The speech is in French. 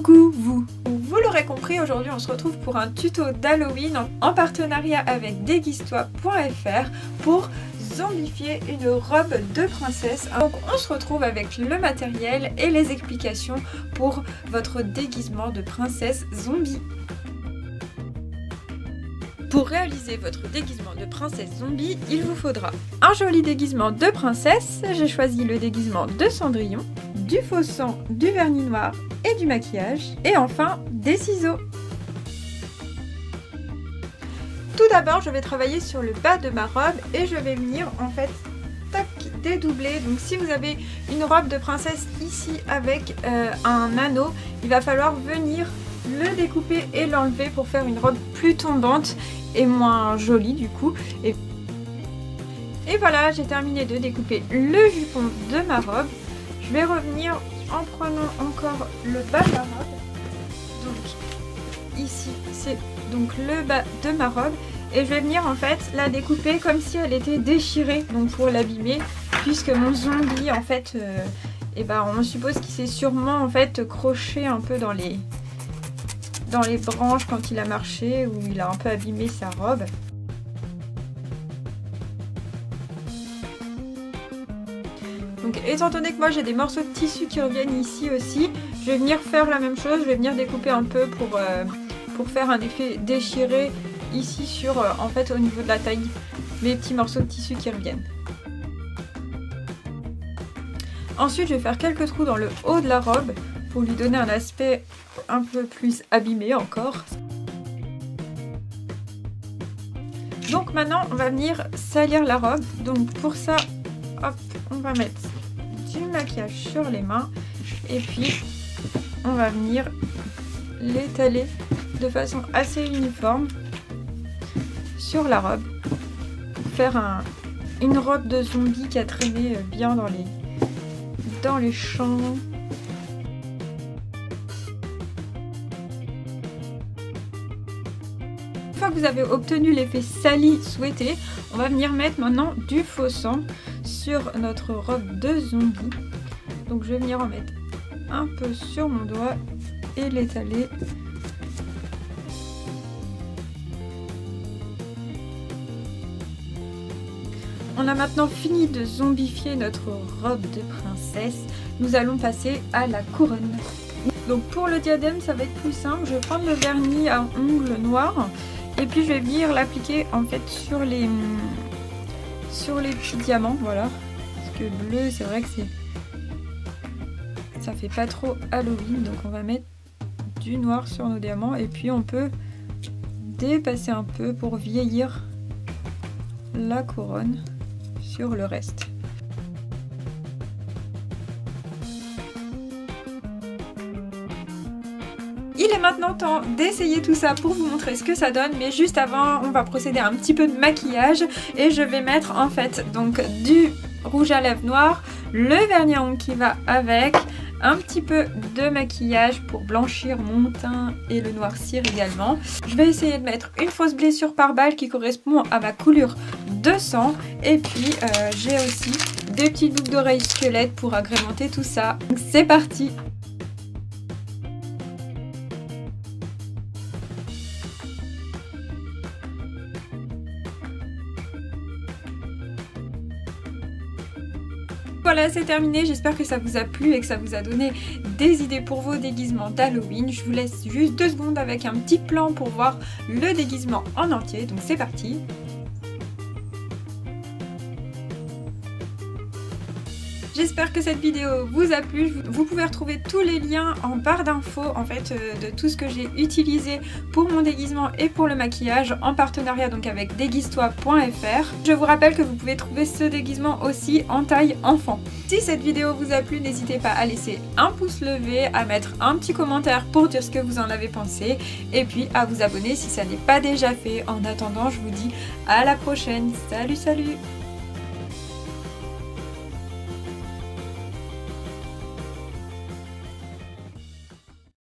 Coucou vous! Vous l'aurez compris, aujourd'hui on se retrouve pour un tuto d'Halloween en partenariat avec déguise-toi.fr pour zombifier une robe de princesse. Donc on se retrouve avec le matériel et les explications pour votre déguisement de princesse zombie. Pour réaliser votre déguisement de princesse zombie, il vous faudra un joli déguisement de princesse. J'ai choisi le déguisement de Cendrillon, du faux sang, du vernis noir et du maquillage. Et enfin, des ciseaux. Tout d'abord, je vais travailler sur le bas de ma robe et je vais venir en fait tac, dédoubler. Donc si vous avez une robe de princesse ici avec un anneau, il va falloir venir le découper et l'enlever pour faire une robe plus tombante et moins jolie du coup. Et voilà, j'ai terminé de découper le jupon de ma robe. Je vais revenir en prenant encore le bas de la robe. Donc ici c'est donc le bas de ma robe et je vais venir en fait la découper comme si elle était déchirée, donc pour l'abîmer, puisque mon zombie en fait on suppose qu'il s'est sûrement en fait croché un peu dans les branches quand il a marché, ou il a un peu abîmé sa robe. Donc étant donné que moi j'ai des morceaux de tissu qui reviennent ici aussi, je vais venir faire la même chose, je vais venir découper un peu pour faire un effet déchiré ici sur en fait au niveau de la taille, mes petits morceaux de tissu qui reviennent. Ensuite je vais faire quelques trous dans le haut de la robe pour lui donner un aspect un peu plus abîmé encore. Donc maintenant on va venir salir la robe. Donc pour ça, hop, on va mettre du maquillage sur les mains et puis on va venir l'étaler de façon assez uniforme sur la robe pour faire une robe de zombie qui a traîné bien dans les champs. Une fois que vous avez obtenu l'effet sali souhaité, on va venir mettre maintenant du faux sang sur notre robe de zombie. Donc je vais venir en mettre un peu sur mon doigt et l'étaler. On a maintenant fini de zombifier notre robe de princesse. Nous allons passer à la couronne. Donc pour le diadème, ça va être plus simple. Je vais prendre le vernis à ongles noirs et puis je vais venir l'appliquer en fait sur les petits diamants, voilà. Parce que bleu, c'est vrai que ça fait pas trop Halloween, donc on va mettre du noir sur nos diamants et puis on peut dépasser un peu pour vieillir la couronne sur le reste. Il est maintenant temps d'essayer tout ça pour vous montrer ce que ça donne, mais juste avant on va procéder à un petit peu de maquillage et je vais mettre en fait donc du rouge à lèvres noir, le vernis à ongles qui va avec, un petit peu de maquillage pour blanchir mon teint et le noircir également. Je vais essayer de mettre une fausse blessure par balle qui correspond à ma coulure de sang et puis j'ai aussi des petites boucles d'oreilles squelettes pour agrémenter tout ça. Donc c'est parti! Voilà, c'est terminé, j'espère que ça vous a plu et que ça vous a donné des idées pour vos déguisements d'Halloween. Je vous laisse juste 2 secondes avec un petit plan pour voir le déguisement en entier, donc c'est parti. J'espère que cette vidéo vous a plu. Vous pouvez retrouver tous les liens en barre d'infos en fait de tout ce que j'ai utilisé pour mon déguisement et pour le maquillage en partenariat donc avec déguise-toi.fr. Je vous rappelle que vous pouvez trouver ce déguisement aussi en taille enfant. Si cette vidéo vous a plu, n'hésitez pas à laisser un pouce levé, à mettre un petit commentaire pour dire ce que vous en avez pensé et puis à vous abonner si ça n'est pas déjà fait. En attendant, je vous dis à la prochaine. Salut, salut!